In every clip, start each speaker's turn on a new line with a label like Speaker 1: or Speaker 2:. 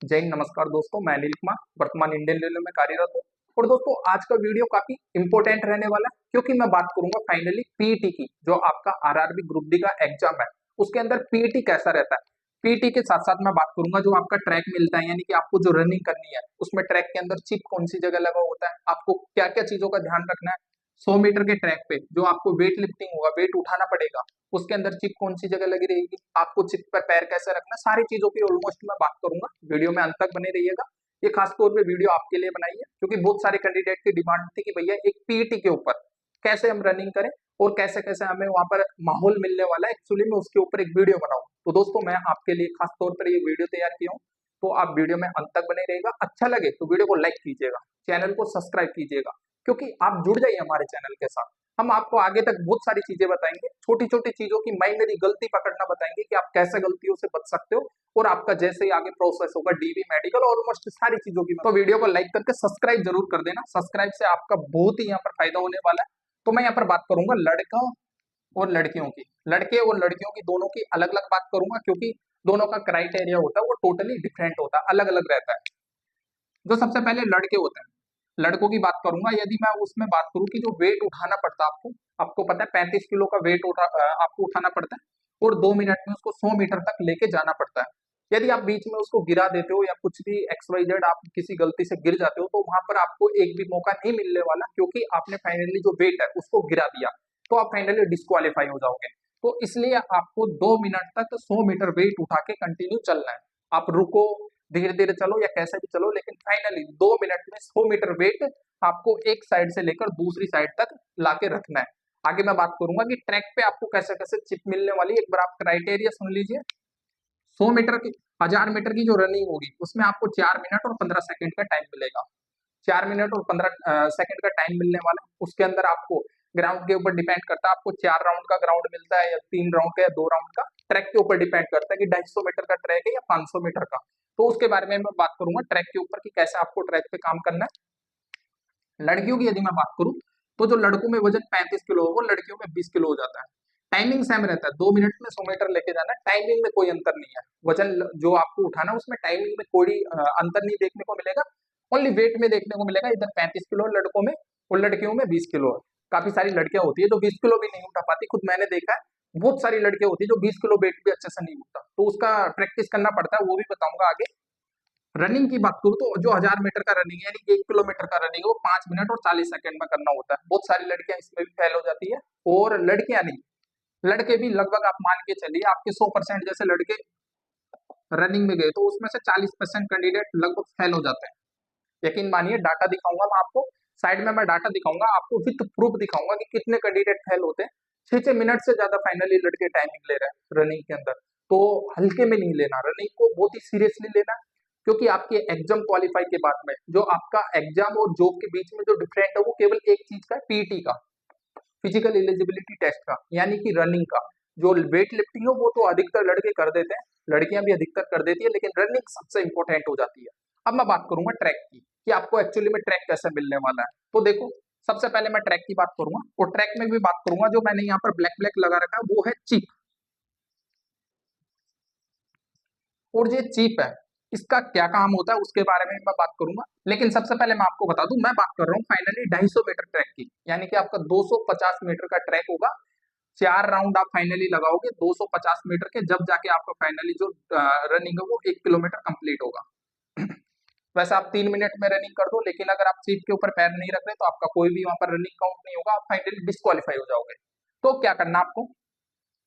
Speaker 1: जय हिंद, नमस्कार दोस्तों। मैं अनिल कुमार वर्तमान इंडियन रेलवे में कार्यरत हूँ। और दोस्तों, आज का वीडियो काफी इंपॉर्टेंट रहने वाला है क्योंकि मैं बात करूंगा फाइनली पीईटी की, जो आपका आरआरबी ग्रुप डी का एग्जाम है उसके अंदर पीईटी कैसा रहता है। पीईटी के साथ साथ मैं बात करूंगा जो आपका ट्रैक मिलता है, यानी कि आपको जो रनिंग करनी है उसमें ट्रैक के अंदर चिप कौन सी जगह लगा होता है, आपको क्या क्या चीजों का ध्यान रखना है। 100 मीटर के ट्रैक पे जो आपको वेट लिफ्टिंग होगा, वेट उठाना पड़ेगा, उसके अंदर चिप कौन सी जगह लगी रहेगी, आपको चिप पर पैर कैसे रखना, सारी चीजों की ऑलमोस्ट मैं बात करूंगा। वीडियो में अंत तक बने रहिएगा। ये खास तौर पे वीडियो आपके लिए बनाई है क्योंकि बहुत सारे कैंडिडेट की डिमांड थी कि भैया एक पीईटी के ऊपर कैसे हम रनिंग करें और कैसे कैसे हमें वहां पर माहौल मिलने वाला है, एक्चुअली मैं उसके ऊपर एक वीडियो बनाऊं। तो दोस्तों, मैं आपके लिए खास तौर पर ये वीडियो तैयार किया हूँ, तो आप वीडियो में अंत तक बने रहिएगा। अच्छा लगे तो वीडियो को लाइक कीजिएगा, चैनल को सब्सक्राइब कीजिएगा, क्योंकि आप जुड़ जाइए हमारे चैनल के साथ। हम आपको आगे तक बहुत सारी चीजें बताएंगे, छोटी छोटी चीजों की माइनरी गलती पकड़ना बताएंगे कि आप कैसे गलतियों से बच सकते हो और आपका जैसे ही आगे प्रोसेस होगा डीबी मेडिकल ऑलमोस्ट सारी चीजों की। तो वीडियो को लाइक करके सब्सक्राइब जरूर कर देना, सब्सक्राइब से आपका बहुत ही यहाँ पर फायदा होने वाला है। तो मैं यहाँ पर बात करूंगा लड़कों और लड़कियों की, लड़के और लड़कियों की दोनों की अलग अलग बात करूंगा क्योंकि दोनों का क्राइटेरिया होता है वो टोटली डिफरेंट होता है, अलग अलग रहता है। जो सबसे पहले लड़के होते हैं, लड़कों की बात करूंगा। यदि मैं उसमें बात करूं कि जो वेट उठाना पड़ता है आपको, आपको पता है 35 किलो का वेट आपको उठाना पड़ता है और 2 मिनट में उसको 100 मीटर तक लेके जाना पड़ता है। यदि आप बीच में उसको गिरा देते हो या कुछ भी XYZ आप किसी गलती से गिर जाते हो तो वहां पर आपको एक भी मौका नहीं मिलने वाला, क्योंकि आपने फाइनली जो वेट है उसको गिरा दिया तो आप फाइनली डिस्क्वालीफाई हो जाओगे। तो इसलिए आपको 2 मिनट तक 100 मीटर वेट उठा के कंटिन्यू चलना है। आप रुको, धीरे धीरे चलो या कैसे भी चलो, लेकिन फाइनली 2 मिनट में 100 मीटर वेट आपको एक साइड से लेकर दूसरी साइड तक लाके रखना है। आगे मैं बात करूंगा कि ट्रैक पे आपको कैसे कैसे चिप मिलने वाली है। एक बार आप क्राइटेरिया सुन लीजिए। 100 मीटर की, 1000 मीटर की जो रनिंग होगी उसमें आपको 4 मिनट और 15 सेकंड का टाइम मिलेगा। 4 मिनट और 15 सेकंड का टाइम मिलने वाला है। उसके अंदर आपको ग्राउंड के ऊपर डिपेंड करता है, आपको 4 राउंड का ग्राउंड मिलता है या 3 राउंड का या 2 राउंड का। ट्रैक के ऊपर डिपेंड करता है कि 250 मीटर का ट्रैक है या 500 मीटर का। तो उसके बारे में मैं बात करूंगा ट्रैक के ऊपर कि कैसे आपको ट्रैक पे काम करना है। लड़कियों की यदि मैं बात करूं तो जो लड़कों में वजन 35 किलो हो वो लड़कियों में 20 किलो हो जाता है। टाइमिंग सेम रहता है, 2 मिनट में 100 मीटर लेके जाना है। टाइमिंग में कोई अंतर नहीं है, वजन जो आपको उठाना है उसमें टाइमिंग में कोई अंतर नहीं देखने को मिलेगा। ओनली वेट में देखने को मिलेगा, इधर 35 किलो लड़कों में और लड़कियों में 20 किलो है। काफी सारी लड़कियां होती है जो 20 किलो भी नहीं उठा पाती, खुद मैंने देखा है। बहुत सारी लड़कियां होती है जो 20 किलो वेट भी अच्छे से नहीं उठता, तो उसका प्रैक्टिस करना पड़ता है, वो भी बताऊंगा आगे। रनिंग की बात करूँ तो जो 1000 मीटर का रनिंग है यानी 1 किलोमीटर का रनिंग है वो 5 मिनट और 40 सेकंड में करना होता है। बहुत सारी लड़कियां इसमें भी फेल हो जाती है, और लड़कियां नहीं, लड़के भी लगभग आप मान के चलिए आपके 100% जैसे लड़के रनिंग में गए तो उसमें से 40% कैंडिडेट लगभग फेल हो जाते हैं। यकीन मानिए, डाटा दिखाऊंगा मैं आपको, साइड में मैं डाटा दिखाऊंगा आपको, विथ प्रूफ दिखाऊंगा कि कितने कैंडिडेट फेल होते हैं। 6 6 मिनट से ज्यादा फाइनली लड़के टाइमिंग ले रहे हैं रनिंग के अंदर। तो हल्के में नहीं लेना, रनिंग को बहुत ही सीरियसली लेना है, क्योंकि आपके एग्जाम क्वालिफाई के बाद में जो आपका एग्जाम और जॉब के बीच में जो डिफरेंट है वो केवल एक चीज का है, पीटी का, फिजिकल एलिजिबिलिटी टेस्ट का, यानी कि रनिंग का। जो वेट लिफ्टिंग है वो तो अधिकतर लड़के कर देते हैं, लड़कियां भी अधिकतर कर देती है, लेकिन रनिंग सबसे इंपॉर्टेंट हो जाती है। अब मैं बात करूंगा ट्रैक की कि आपको एक्चुअली में ट्रैक कैसे मिलने वाला है। तो देखो, सबसे पहले मैं ट्रैक की बात करूंगा और ट्रैक में भी बात करूंगा। जो मैंने यहाँ पर ब्लैक ब्लैक लगा रखा है वो है चीप, और ये चीप है, इसका क्या काम होता है उसके बारे में मैं बात करूंगा। लेकिन सबसे पहले मैं आपको बता दूं, मैं बात कर रहा हूँ फाइनली 250 मीटर ट्रैक की, यानी कि आपका 250 मीटर का ट्रैक होगा। 4 राउंड आप फाइनली लगाओगे 250 मीटर के, जब जाके आपका फाइनली जो रनिंग है वो 1 किलोमीटर कंप्लीट होगा। वैसे आप 3 मिनट में रनिंग कर दो, लेकिन अगर आप सीट के ऊपर पैर नहीं रख रहे तो आपका कोई भी वहां पर रनिंग काउंट नहीं होगा, आप फाइनली डिस्क्वालीफाई हो जाओगे। तो क्या करना आपको,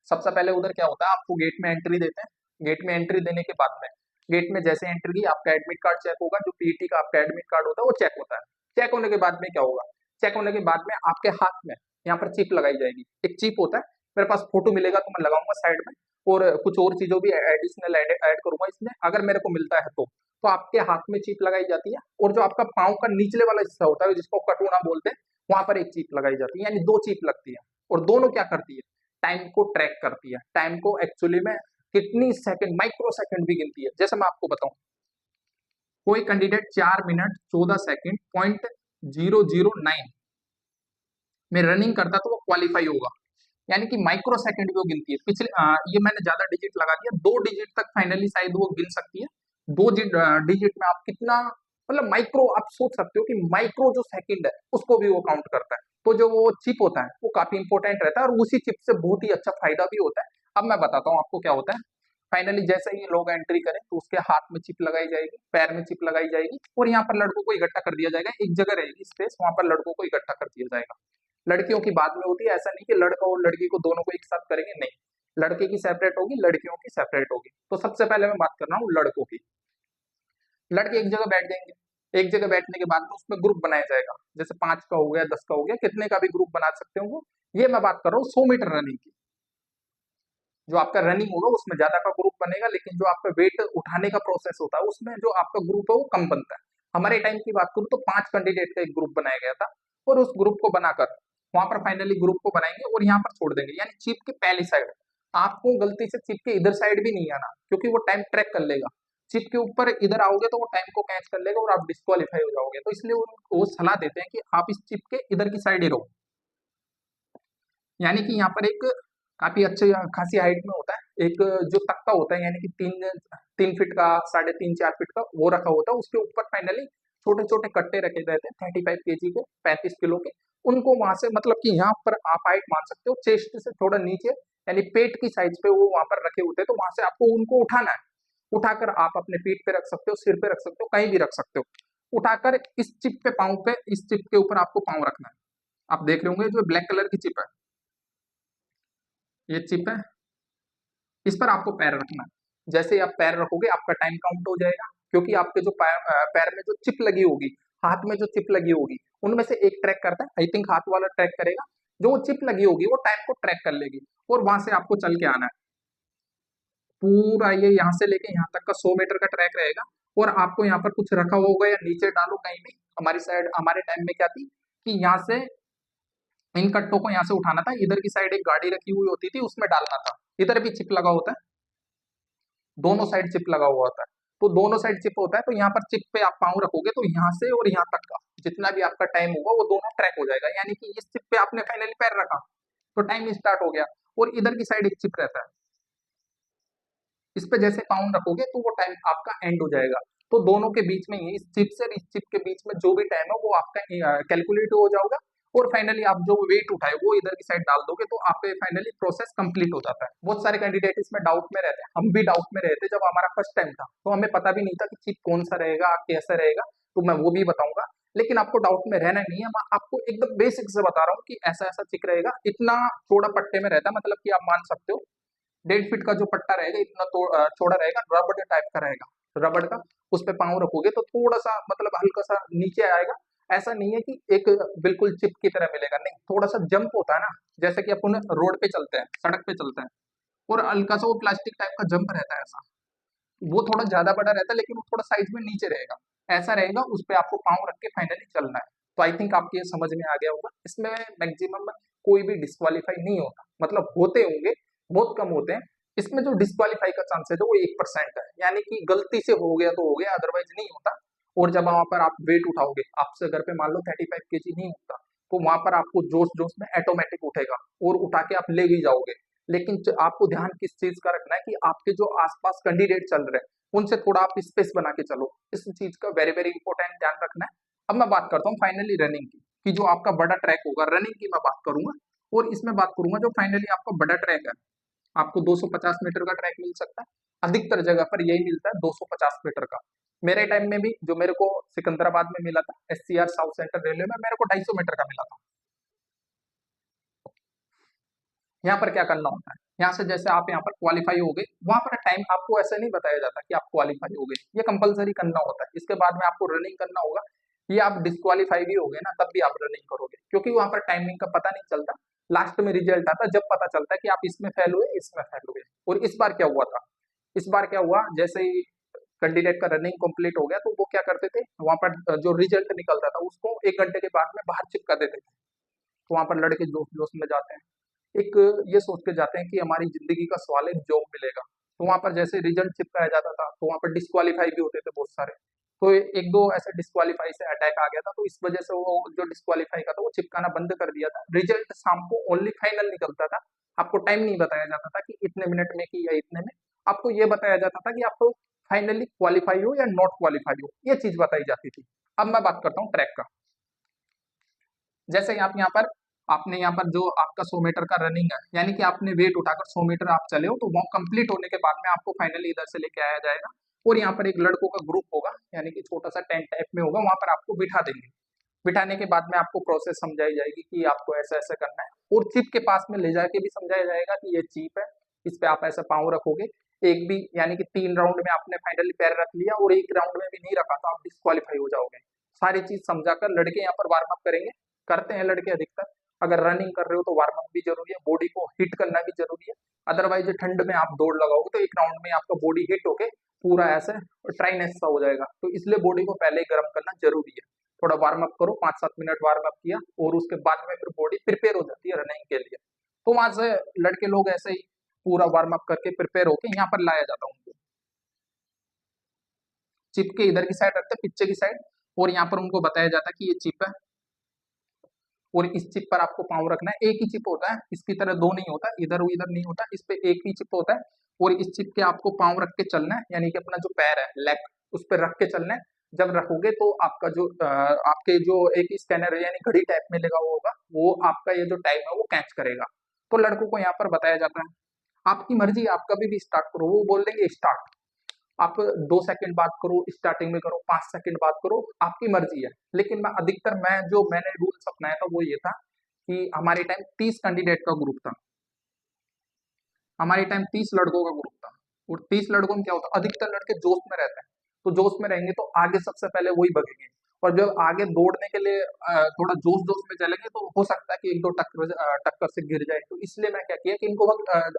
Speaker 1: सबसे पहले उधर क्या होता है, आपको गेट में एंट्री देते हैं। गेट में एंट्री देने के बाद में, गेट में जैसे एंट्री की आपका एडमिट कार्ड चेक होगा, जो पीटी का आपका एडमिट कार्ड होता है वो चेक होता है। चेक होने के बाद में क्या होगा, चेक होने के बाद में आपके हाथ में यहाँ पर चिप लगाई जाएगी। एक चिप होता है, मेरे पास फोटो मिलेगा तो मैं लगाऊंगा साइड में, और कुछ और चीजों भी एडिशनल ऐड करूंगा इसमें अगर मेरे को मिलता है तो आपके हाथ में चिप लगाई जाती है, और जो आपका पाँव का निचले वाला हिस्सा होता है जिसको कटोना बोलते हैं, वहां पर एक चिप लगाई जाती है, यानी 2 चिप लगती है। और दोनों क्या करती है, टाइम को ट्रैक करती है। टाइम को एक्चुअली में कितनी सेकंड, माइक्रो सेकंड भी गिनती है। जैसे मैं आपको बताऊं, कोई कैंडिडेट 4 मिनट 14 सेकंड .009 में रनिंग करता तो वो क्वालिफाई होगा, यानी कि माइक्रो सेकंड भी वो गिनती है। पिछले ये मैंने ज्यादा डिजिट लगा दिया, 2 डिजिट तक फाइनली शायद वो गिन सकती है, दो डिजिट में आप कितना, मतलब माइक्रो, आप सोच सकते हो कि माइक्रो जो सेकंड है उसको भी वो काउंट करता है। तो जो वो चिप होता है वो काफी इंपॉर्टेंट रहता है और उसी चिप से बहुत ही अच्छा फायदा भी होता है। अब मैं बताता हूँ आपको क्या होता है। फाइनली जैसे ही लोग एंट्री करें तो उसके हाथ में चिप लगाई जाएगी, पैर में चिप लगाई जाएगी और यहाँ पर लड़कों को इकट्ठा कर दिया जाएगा। एक जगह रहेगी स्पेस, वहां पर लड़कों को इकट्ठा कर दिया जाएगा। लड़कियों की बाद में होती है, ऐसा नहीं कि लड़का और लड़की को दोनों को एक साथ करेंगे, नहीं। लड़के की सेपरेट होगी, लड़कियों की सेपरेट होगी। तो सबसे पहले मैं बात कर रहा हूँ लड़कों की। लड़के एक जगह बैठ जाएंगे, एक जगह बैठने के बाद में उसमें ग्रुप बनाया जाएगा, जैसे 5 का हो गया, 10 का हो गया, कितने का भी ग्रुप बना सकते हो वो। ये मैं बात कर रहा हूँ 100 मीटर रनिंग की। जो आपका रनिंग होगा उसमें ज्यादा का ग्रुप बनेगा, लेकिन जो आपका वेट उठाने का प्रोसेस होता है उसमें जो आपका ग्रुप है वो कम बनता है। हमारे टाइम की बात करूँ तो 5 कैंडिडेट का एक ग्रुप बनाया गया था और उस ग्रुप को बनाकर वहां पर फाइनली ग्रुप को बनाएंगे और यहाँ पर छोड़ देंगे, यानी चिप के पहली साइड। आपको गलती से चिप के इधर साइड भी नहीं आना, क्योंकि वो टाइम ट्रैक कर लेगा। चिप के ऊपर इधर आओगे तो वो टाइम को कैच कर लेगा और आप डिस्क्वालीफाई हो जाओगे। तो इसलिए वो सलाह देते हैं कि आप इस चिप के इधर की साइड ही रहो। यानी कि यहाँ पर एक काफी अच्छे खासी हाइट में होता है एक जो तख्ता होता है, यानी कि 3 फीट का, 3.5 4 फीट का वो रखा होता है। उसके ऊपर फाइनली छोटे छोटे कट्टे रखे रहते हैं 35 kg के, 35 किलो के। उनको वहां से, मतलब कि यहाँ पर आप हाइट मान सकते हो चेस्ट से थोड़ा नीचे, यानी पेट की साइज पे वो वहां पर रखे होते हैं। तो वहां से आपको उनको उठाना है। उठाकर आप अपने पीठ पे रख सकते हो, सिर पे रख सकते हो, कहीं भी रख सकते हो। उठाकर इस चिप पे, पाँव पे, इस चिप के ऊपर आपको पाँव रखना है। आप देख रहे होंगे जो ब्लैक कलर की चिप है, ये चिप है, इस पर आपको पैर रखना है। जैसे ही आप पैर रखोगे आपका टाइम काउंट हो जाएगा, क्योंकि आपके जो पैर में जो चिप लगी होगी, हाथ में जो चिप लगी होगी, उनमें से एक ट्रैक करता है, आई थिंक हाथ वाला ट्रैक करेगा। जो वो चिप लगी होगी वो टाइम को ट्रैक कर लेगी और वहां से आपको चल के आना है। पूरा ये यहाँ से लेके यहाँ तक का 100 मीटर का ट्रैक रहेगा। और आपको यहाँ पर कुछ रखा हुआ होगा या नीचे डालो कहीं भी। हमारी साइड, हमारे टाइम में क्या थी कि यहाँ से इन कट्टों को यहाँ से उठाना था, इधर की साइड एक गाड़ी रखी हुई होती थी उसमें डालना था। इधर भी चिप लगा होता है, दोनों साइड चिप लगा हुआ होता है। तो दोनों साइड चिप होता है, तो यहाँ पर चिप पे आप पाँव रखोगे तो यहाँ से और यहाँ तक का जितना भी आपका टाइम होगा वो दोनों ट्रैक हो जाएगा। यानी कि इस चिप पे आपने फाइनली पैर रखा तो टाइम स्टार्ट हो गया। और इधर की साइड एक चिप रहता है, इस पे जैसे पाउंड रखोगे तो वो टाइम आपका एंड हो जाएगा। तो दोनों के बीच में ही, इस चिप से इस चिप के बीच में जो भी टाइम है वो आपका कैलकुलेट हो जाएगा। और फाइनली आप जो वेट उठाए वो इधर की साइड डाल दोगे तो आपका फाइनली प्रोसेस कंप्लीट हो जाता है। बहुत सारे कैंडिडेट इसमें डाउट में रहते हैं, हम भी डाउट में रहते जब हमारा फर्स्ट टाइम था, तो हमें पता भी नहीं था कि चिप कौन सा रहेगा, कैसा रहेगा। तो मैं वो भी बताऊंगा, लेकिन आपको डाउट में रहना नहीं है। मैं आपको एकदम बेसिक से बता रहा हूँ कि ऐसा ऐसा चिप रहेगा, इतना चौड़ा पट्टे में रहता है, मतलब कि आप मान सकते हो 1.5 फीट का जो पट्टा रहेगा इतना चौड़ा रहेगा, रबड़ टाइप का रहेगा, रबड़ का। उस पे पाँव रखोगे तो थोड़ा सा, मतलब हल्का सा नीचे आएगा। ऐसा नहीं है कि एक बिल्कुल चिप की तरह मिलेगा, नहीं, थोड़ा सा जंप होता है ना, जैसे कि अपन रोड पे चलते हैं, सड़क पे चलते हैं, और हल्का सा वो प्लास्टिक टाइप का जंप रहता है ऐसा। वो थोड़ा ज्यादा बड़ा रहता है लेकिन वो थोड़ा साइज में नीचे रहेगा, ऐसा रहेगा। उस पे आपको पाँव रख के फाइनली चलना है। तो आई थिंक आपको ये समझ में आ गया होगा। इसमें मैक्सिमम कोई भी डिस्क्वालीफाई नहीं होता, मतलब होते होंगे, बहुत कम होते हैं। इसमें जो डिस्क्वालीफाई का चांसेस है वो 1% है, यानी कि गलती से हो गया तो हो गया, अदरवाइज नहीं होता। और जब वहां पर आप वेट उठाओगे, आपसे घर पे मान लो 35 kg नहीं होता, तो वहां पर आपको जोश जोश में ऑटोमेटिक उठेगा और उठा के आप ले भी जाओगे। लेकिन आपको ध्यान किस चीज का रखना है कि आपके जो आसपास कैंडिडेट चल रहे हैं उनसे थोड़ा आप स्पेस बना के चलो, इस चीज का वेरी वेरी इंपॉर्टेंट ध्यान रखना है। अब मैं बात करता हूँ फाइनली रनिंग की, कि जो आपका बड़ा ट्रैक होगा, रनिंग की मैं बात करूंगा। और इसमें बात करूंगा जो फाइनली आपका बड़ा ट्रैक है, आपको 250 मीटर का ट्रैक मिल सकता है। अधिकतर जगह पर यही मिलता है 250 मीटर का। मेरे टाइम में भी जो मेरे को सिकंदराबाद में मिला था, SCR साउथ सेंट्रल रेलवे में, मेरे को 250 मीटर का मिला था। यहाँ पर क्या करना होता है, यहाँ से जैसे आप यहाँ पर क्वालिफाई हो गए, वहां पर टाइम आपको ऐसा नहीं बताया जाता कि आप क्वालिफाई हो गए, ये कंपलसरी करना होता है। इसके बाद में आपको रनिंग करना होगा। ये आप डिस्क्वालीफाई भी हो गए ना तब भी आप रनिंग करोगे, क्योंकि वहां पर टाइमिंग का पता नहीं चलता। लास्ट में रिजल्ट आता, जब पता चलता है कि आप इसमें फेल हुए, इसमें फेल हुए। और इस बार क्या हुआ था, इस बार क्या हुआ, जैसे ही कैंडिडेट का रनिंग कंप्लीट हो गया तो वो क्या करते थे, वहां पर जो रिजल्ट निकलता था उसको 1 घंटे के बाद में बाहर चिपका देते थे। तो वहां पर लड़के जोश जोश में जाते हैं, एक ये सोच के जाते हैं कि हमारी जिंदगी का सवाल है, जॉब मिलेगा। तो वहां पर जैसे रिजल्ट चिपकाया जाता था तो वहां पर डिस्क्वालीफाई भी होते थे बहुत सारे। तो एक दो ऐसे डिस्क्वालीफाई से अटैक आ गया था, तो इस वजह से वो जो डिस्क्वालीफाई का था वो चिपकाना बंद कर दिया था। रिजल्ट शाम को ओनली फाइनल निकलता था, आपको टाइम नहीं बताया जाता था कि इतने मिनट में कि या इतने में। आपको ये बताया जाता था कि आपको फाइनली क्वालिफाई हो या नॉट क्वालिफाई हो, ये चीज बताई जाती थी। अब मैं बात करता हूँ ट्रैक का। जैसे आप यहाँ पर आपने यहाँ पर जो आपका 100 मीटर का रनिंग है, यानी कि आपने वेट उठाकर 100 मीटर आप चले हो, तो वो कंप्लीट होने के बाद में आपको फाइनली इधर से लेके आया जाएगा और यहाँ पर एक लड़कों का ग्रुप होगा, यानी कि छोटा सा टेंट टाइप में होगा, वहां पर आपको बिठा देंगे। बिठाने के बाद में आपको प्रोसेस समझाई जाएगी कि आपको ऐसा ऐसा करना है, और चिप के पास में ले जाके भी समझाया जाएगा कि ये चिप है, इस पे आप ऐसा पाँव रखोगे। एक भी यानी कि 3 राउंड में आपने फाइनली पैर रख लिया और एक राउंड में भी नहीं रखा तो आप डिस्क्वालीफाई हो जाओगे। सारी चीज समझाकर लड़के यहाँ पर वार्म अप करेंगे, करते हैं लड़के अधिकतर। अगर रनिंग कर रहे हो तो वार्म अप भी जरूरी है, बॉडी को हिट करना भी जरूरी है। अदरवाइज ठंड में आप दौड़ लगाओगे तो एक राउंड में आपका बॉडी हिट होके पूरा ऐसे ट्राइनेस सा हो जाएगा, तो इसलिए बॉडी को पहले ही गर्म करना जरूरी है। थोड़ा वार्म अप करो, 5-7 मिनट वार्म अप किया और उसके बाद में फिर बॉडी प्रिपेयर हो जाती है रनिंग के लिए। तो वहां से लड़के लोग ऐसे ही पूरा वार्म अप करके प्रिपेयर होके यहाँ पर लाया जाता है उनको। चिप के इधर की साइड रखते हैं, पीछे की साइड, और यहाँ पर उनको बताया जाता है कि ये चिप है और इस चिप पर आपको पाँव रखना है। एक ही चिप होता है, इसकी तरह दो नहीं होता, इधर उधर नहीं होता, इस पे एक ही चिप होता है और इस चिप के आपको पाँव रख के चलना है, यानी कि अपना जो पैर है लेग उस पर रख के चलना है। जब रखोगे तो आपका जो आपके जो एक स्कैनर है यानी घड़ी टाइप में लगा हुआ होगा, वो आपका ये जो टाइम है वो कैच करेगा। तो लड़कों को यहाँ पर बताया जाता है आपकी मर्जी, आप कभी भी स्टार्ट करो, वो बोल देंगे स्टार्ट, आप 2 सेकंड बात करो, स्टार्टिंग में करो, 5 सेकंड बात करो, आपकी मर्जी है। लेकिन मैं जो मैंने रूल्स अपनाया था वो ये था कि हमारे टाइम 30 कैंडिडेट का ग्रुप था, हमारे टाइम 30 लड़कों का ग्रुप था, और 30 लड़कों में क्या होता है, अधिकतर लड़के जोश में रहते हैं, तो जोश में रहेंगे तो आगे सबसे पहले वही भगेंगे, और जब आगे दौड़ने के लिए थोड़ा जोश जोश में चलेंगे तो हो सकता है कि एक दो टक्कर से गिर जाए। तो इसलिए मैं क्या किया कि इनको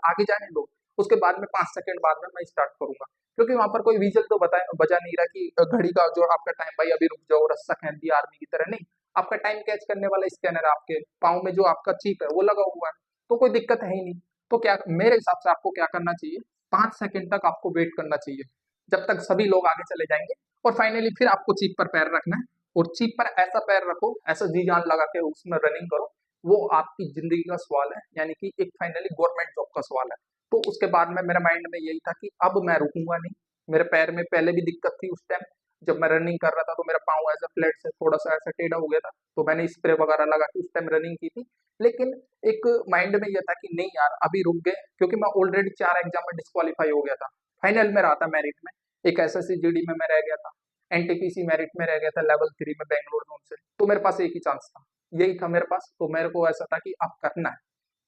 Speaker 1: आगे जाने दो, उसके बाद में 5 सेकंड बाद में मैं स्टार्ट करूंगा, क्योंकि वहां पर कोई विजल तो बजा नहीं रहा कि घड़ी का जो आपका टाइम भाई अभी रुक जाओ, रस्सा खींच दिया आर्मी की तरह, नहीं। आपका टाइम कैच करने वाला स्कैनर आपके पाँव में जो आपका चिप है वो लगा हुआ है, तो कोई दिक्कत है ही नहीं। तो क्या मेरे हिसाब से आपको क्या करना चाहिए, 5 सेकंड तक आपको वेट करना चाहिए जब तक सभी लोग आगे चले जाएंगे, और फाइनली फिर आपको चिप पर पैर रखना है, और चिप पर ऐसा पैर रखो, ऐसा जी जान लगा के उसमें रनिंग करो, वो आपकी जिंदगी का सवाल है, यानी कि एक फाइनली गवर्नमेंट जॉब का सवाल है। तो उसके बाद में मेरे माइंड में यही था कि अब मैं रुकूंगा नहीं। मेरे पैर में पहले भी दिक्कत थी उस टाइम, जब मैं रनिंग कर रहा था तो मेरा पाँव ऐसा फ्लैट से थोड़ा सा ऐसा टेढ़ा हो गया था, तो मैंने स्प्रे वगैरह लगा के उस टाइम रनिंग की थी। लेकिन एक माइंड में यह था कि नहीं यार अभी रुक गए, क्योंकि मैं ऑलरेडी 4 एग्जाम में डिस्क्वालीफाई हो गया था, फाइनल में रहा था मेरिट में, एक एसएससी जीडी में मैं रह गया था, एनटीपीसी मेरिट में रह गया था लेवल 3 में बैंगलोर जोन से, तो मेरे पास एक ही चांस था, यही था मेरे पास। तो मेरे को ऐसा था कि अब करना है,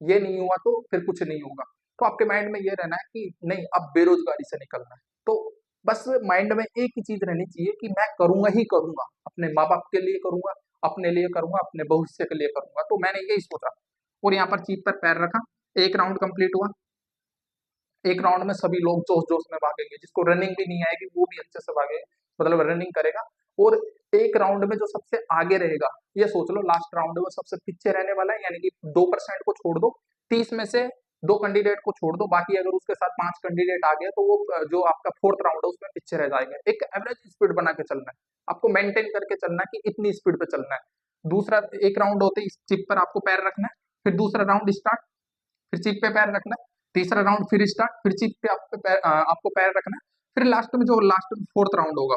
Speaker 1: ये नहीं हुआ तो फिर कुछ नहीं होगा। तो आपके माइंड में ये रहना है कि नहीं अब बेरोजगारी से निकलना है, तो बस माइंड में एक ही चीज रहनी चाहिए कि मैं करूंगा ही करूंगा, अपने माँ बाप के लिए करूंगा, अपने लिए करूंगा, अपने भविष्य के लिए करूंगा। तो मैंने यही सोचा और यहाँ पर चीप पर पैर रखा। एक राउंड कंप्लीट हुआ, एक राउंड में सभी लोग जोश जोश में भागेंगे, जिसको रनिंग भी नहीं आएगी वो भी अच्छे से भागे, मतलब रनिंग करेगा। और एक राउंड में जो सबसे आगे रहेगा, ये सोच लो लास्ट राउंड में सबसे पीछे रहने वाला है, यानी कि 2% को छोड़ दो, 30 में से 2 कैंडिडेट को छोड़ दो, बाकी अगर उसके साथ 5 कैंडिडेट आ गए तो वो जो आपका फोर्थ राउंड है उसमें पीछे रह जाएगा। एक एवरेज स्पीड बना के चलना है, आपको मेंटेन करके चलना है कि इतनी स्पीड पे चलना है। दूसरा एक राउंड होते ही चिप पर आपको पैर रखना है, फिर दूसरा राउंड स्टार्ट, फिर चिप पे पैर रखना है, तीसरा राउंड फिर स्टार्ट, फिर चिप पे आपको पैर रखना है, फिर लास्ट में जो लास्ट फोर्थ राउंड होगा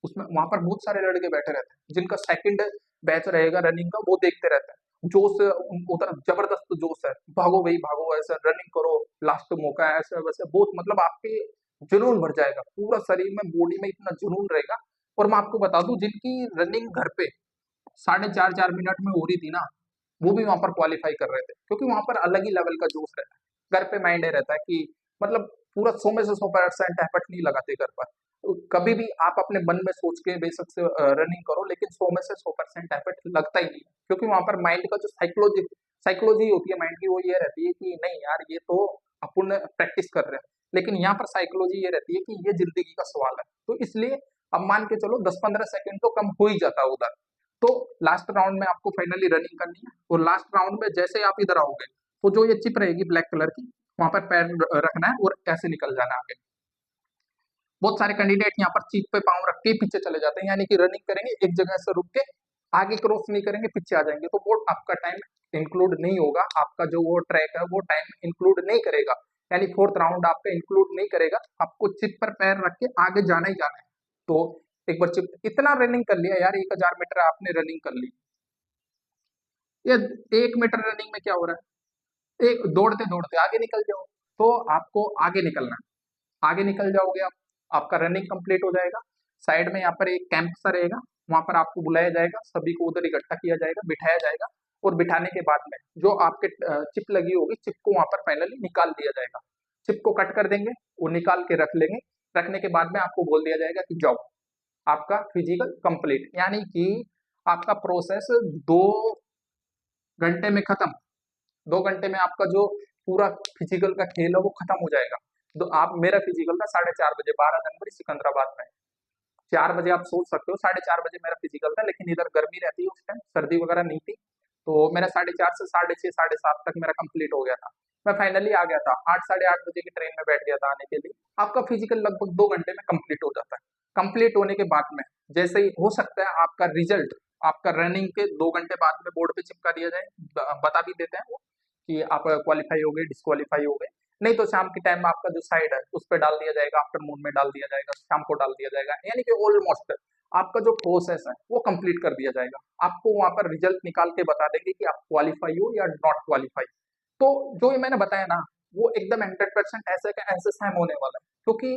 Speaker 1: उसमें वहां पर बहुत सारे लड़के बैठे रहते हैं जिनका सेकंड बैच रहेगा रनिंग का, वो देखते रहते हैं। जोश उनको उतना जबरदस्त जोश है, भागो भाई भागो, ऐसा रनिंग करो, लास्ट मौका है, ऐसे वैसे बहुत, मतलब आपके जुनून भर जाएगा पूरा शरीर में, बॉडी में इतना जुनून रहेगा। और मैं आपको बता दूं जिनकी रनिंग घर पे 4.5-4 मिनट में हो रही थी ना, वो भी वहां पर क्वालिफाई कर रहे थे, क्योंकि वहां पर अलग ही लेवल का जोश रहता है। घर पे माइंड रहता है कि मतलब पूरा 100 में से 100% एफर्ट नहीं लगाते घर पर। तो कभी भी आप अपने मन में सोच के बेशक से रनिंग करो, लेकिन 100 में से 100% एफर्ट लगता ही नहीं है, क्योंकि वहां पर माइंड का जो साइकोलॉजी साइकोलॉजी होती है माइंड की, वो ये रहती है कि नहीं यार ये तो अपन प्रैक्टिस कर रहे हैं, लेकिन यहाँ पर साइकोलॉजी ये रहती है कि ये जिंदगी का सवाल है। तो इसलिए अब मान के चलो 10-15 सेकंड तो कम हो ही जाता है उधर। तो लास्ट राउंड में आपको फाइनली रनिंग करनी है, और लास्ट राउंड में जैसे ही आप इधर आओगे तो जो ये चिप रहेगी ब्लैक कलर की, वहां पर पैर रखना है और ऐसे निकल जाना है आगे। बहुत सारे कैंडिडेट यहाँ पर चिप पे पाँव रख के पीछे चले जाते हैं, यानी कि रनिंग करेंगे एक जगह से रुक के, आगे क्रॉस नहीं करेंगे, पीछे आ जाएंगे, तो वो आपका टाइम इंक्लूड नहीं होगा, आपका जो वो ट्रैक है वो टाइम इंक्लूड नहीं करेगा। यानी फोर्थ राउंड आपका इंक्लूड नहीं करेगा, आपको चिप पर पैर रख के आगे जाना ही जाना है। तो एक बार चिप इतना रनिंग कर लिया यार, 1000 मीटर आपने रनिंग कर ली, ये 1 मीटर रनिंग में क्या हो रहा है, एक दौड़ते दौड़ते आगे निकल जाओ। तो आपको आगे निकलना है, आगे निकल जाओगे आप, आपका रनिंग कंप्लीट हो जाएगा। साइड में यहाँ पर एक कैंप सा रहेगा, वहां पर आपको बुलाया जाएगा, सभी को उधर इकट्ठा किया जाएगा, बिठाया जाएगा, और बिठाने के बाद में जो आपके चिप लगी होगी, चिप को वहां पर फाइनली निकाल दिया जाएगा। चिप को कट कर देंगे, वो निकाल के रख लेंगे। रखने के बाद में आपको बोल दिया जाएगा कि जाओ, आपका फिजिकल कंप्लीट, यानी कि आपका प्रोसेस 2 घंटे में खत्म। 2 घंटे में आपका जो पूरा फिजिकल का खेल है वो खत्म हो जाएगा। तो आप, मेरा फिजिकल था 4:30 बजे, 12 जनवरी सिकंदराबाद में। 4 बजे आप सोच सकते हो, 4:30 बजे मेरा फिजिकल था, लेकिन इधर गर्मी रहती है उस टाइम, सर्दी वगैरह नहीं थी। तो मेरा 4:30 से 6:30 7:30 तक मेरा कंप्लीट हो गया था। मैं फाइनली आ गया था, 8 साढ़े 8 बजे की ट्रेन में बैठ गया था आने के लिए। आपका फिजिकल लगभग 2 घंटे में कंप्लीट हो जाता है। कंप्लीट होने के बाद में जैसे ही हो सकता है आपका रिजल्ट आपका रनिंग के 2 घंटे बाद में बोर्ड पे चिपका दिया जाए, बता भी देते हैं वो कि आप क्वालिफाई हो गए, डिस्क्वालीफाई हो गए। नहीं तो शाम के टाइम आपका जो साइड है उस पर डाल दिया जाएगा, आफ्टरनून में डाल दिया जाएगा, शाम को डाल दिया जाएगा, यानी कि ऑलमोस्ट आपका जो प्रोसेस है वो कंप्लीट कर दिया जाएगा। आपको वहां पर रिजल्ट निकाल के बता देंगे कि आप क्वालिफाई हो या नॉट क्वालिफाई। तो जो ये मैंने बताया ना, वो एकदम 100% ऐसे का ऐसे सेम होने वाला है, क्योंकि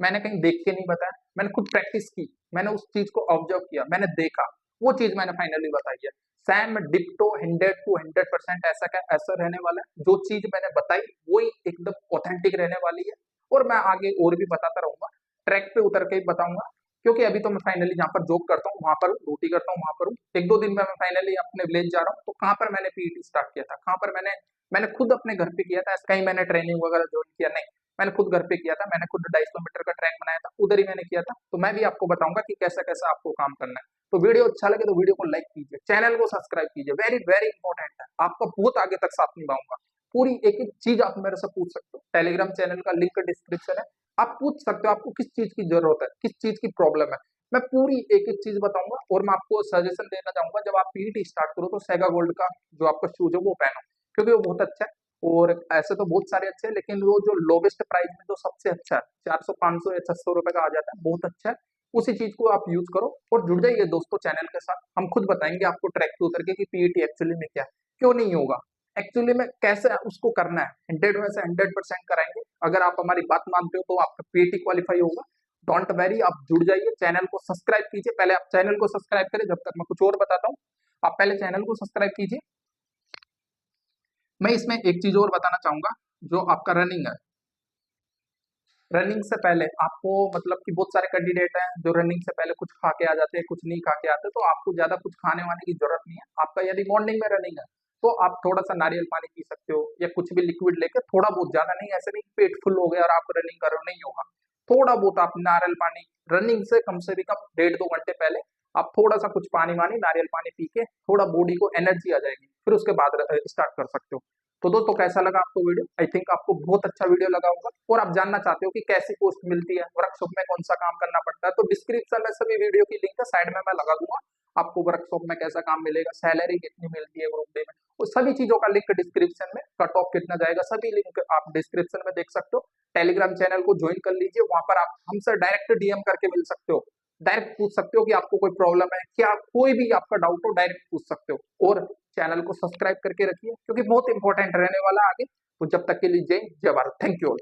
Speaker 1: मैंने कहीं देख के नहीं बताया, मैंने खुद प्रैक्टिस की, मैंने उस चीज को ऑब्जर्व किया, मैंने देखा, वो चीज मैंने फाइनली बताई है। सैम डिप्टो 100% ऐसा का ऐसा रहने वाला है। जो चीज मैंने बताई वही एकदम ऑथेंटिक रहने वाली है, और मैं आगे और भी बताता रहूंगा, ट्रैक पे उतर के ही बताऊंगा। क्योंकि अभी तो मैं फाइनली जहाँ पर जॉब करता हूँ वहां पर ड्यूटी करता हूँ, वहां पर हूँ। 1-2 दिन में मैं फाइनली अपने विलेज जा रहा हूँ। तो कहाँ पर मैंने पीईटी स्टार्ट किया था, कहाँ पर मैंने खुद अपने घर पे किया था, ऐसा कहीं मैंने ट्रेनिंग वगैरह ज्वाइन किया नहीं, मैंने खुद घर पे किया था। मैंने खुद 250 मीटर का ट्रैक बनाया था, उधर ही मैंने किया था। तो मैं भी आपको बताऊंगा कि कैसा कैसा आपको काम करना है। तो वीडियो अच्छा लगे तो वीडियो को लाइक कीजिए, चैनल को सब्सक्राइब कीजिए, वेरी वेरी इंपॉर्टेंट है, आपका बहुत आगे तक साथ निभाऊंगा। पूरी एक एक चीज आप मेरे से पूछ सकते हो, टेलीग्राम चैनल का लिंक डिस्क्रिप्शन है, आप पूछ सकते हो आपको किस चीज की जरूरत है, किस चीज की प्रॉब्लम है। मैं पूरी एक एक चीज बताऊंगा, और मैं आपको सजेशन देना चाहूंगा, जब आप पीईटी स्टार्ट करो तो सेगा गोल्ड का जो आपका शूज है वो पहनो, क्योंकि वो बहुत अच्छा है। और ऐसे तो बहुत सारे अच्छे हैं, लेकिन वो जो लोवेस्ट प्राइस में जो सबसे अच्छा है, 400 500 या 600 रुपए का आ जाता है, बहुत अच्छा है। उसी चीज को आप यूज करो और जुड़ जाइए दोस्तों चैनल के साथ। हम खुद बताएंगे आपको ट्रैक पे उतर के कि पीईटी एक्चुअली में क्या है, क्यों नहीं होगा, एक्चुअली में कैसे उसको करना है, 100 में से 100% कराएंगे। अगर आप हमारी बात मानते हो तो आपका पीईटी क्वालिफाई होगा। डोंट वेरी, आप जुड़ जाइए, चैनल को सब्सक्राइब कीजिए। पहले आप चैनल को सब्सक्राइब करें, जब तक मैं कुछ और बताता हूँ। आप पहले चैनल को सब्सक्राइब कीजिए। मैं इसमें एक चीज और बताना चाहूंगा, जो आपका रनिंग है, रनिंग से पहले आपको, मतलब कि बहुत सारे कैंडिडेट हैं जो रनिंग से पहले कुछ खा के आ जाते हैं, कुछ नहीं खा के आते, तो आपको ज्यादा कुछ खाने वाने की जरूरत नहीं है। आपका यदि मॉर्निंग में रनिंग है तो आप थोड़ा सा नारियल पानी पी सकते हो, या कुछ भी लिक्विड लेके, थोड़ा बहुत, ज्यादा नहीं, ऐसे नहीं पेट फुल हो गया और आप रनिंग कर रहे हो, नहीं होगा। थोड़ा बहुत आप नारियल पानी, रनिंग से भी कम 1.5-2 घंटे पहले आप थोड़ा सा कुछ पानी वानी नारियल पानी पी के, थोड़ा बॉडी को एनर्जी आ जाएगी, फिर उसके बाद स्टार्ट कर सकते हो। तो दोस्तों कैसा लगा आपको वीडियो, आई थिंक आपको बहुत अच्छा वीडियो लगा होगा। और आप जानना चाहते हो कि कैसी पोस्ट मिलती है, वर्कशॉप में कौन सा काम करना पड़ता है, तो डिस्क्रिप्शन में सभी वीडियो की लिंक है, साइड में मैं लगा दूंगा। आपको वर्कशॉप में कैसा काम मिलेगा, सैलरी कितनी मिलती है ग्रुप डे में, उस सभी चीजों का लिंक डिस्क्रिप्शन में, कट ऑफ कितना जाएगा, सभी लिंक आप डिस्क्रिप्शन में देख सकते हो। टेलीग्राम चैनल को ज्वाइन कर लीजिए, वहां पर आप हमसे डायरेक्ट डीएम करके मिल सकते हो, डायरेक्ट पूछ सकते हो कि आपको कोई प्रॉब्लम है क्या, कोई भी आपका डाउट हो डायरेक्ट पूछ सकते हो। और चैनल को सब्सक्राइब करके रखिए, क्योंकि बहुत इंपॉर्टेंट रहने वाला आगे। तो जब तक के लिए जय जय भारत, थैंक यू ऑल।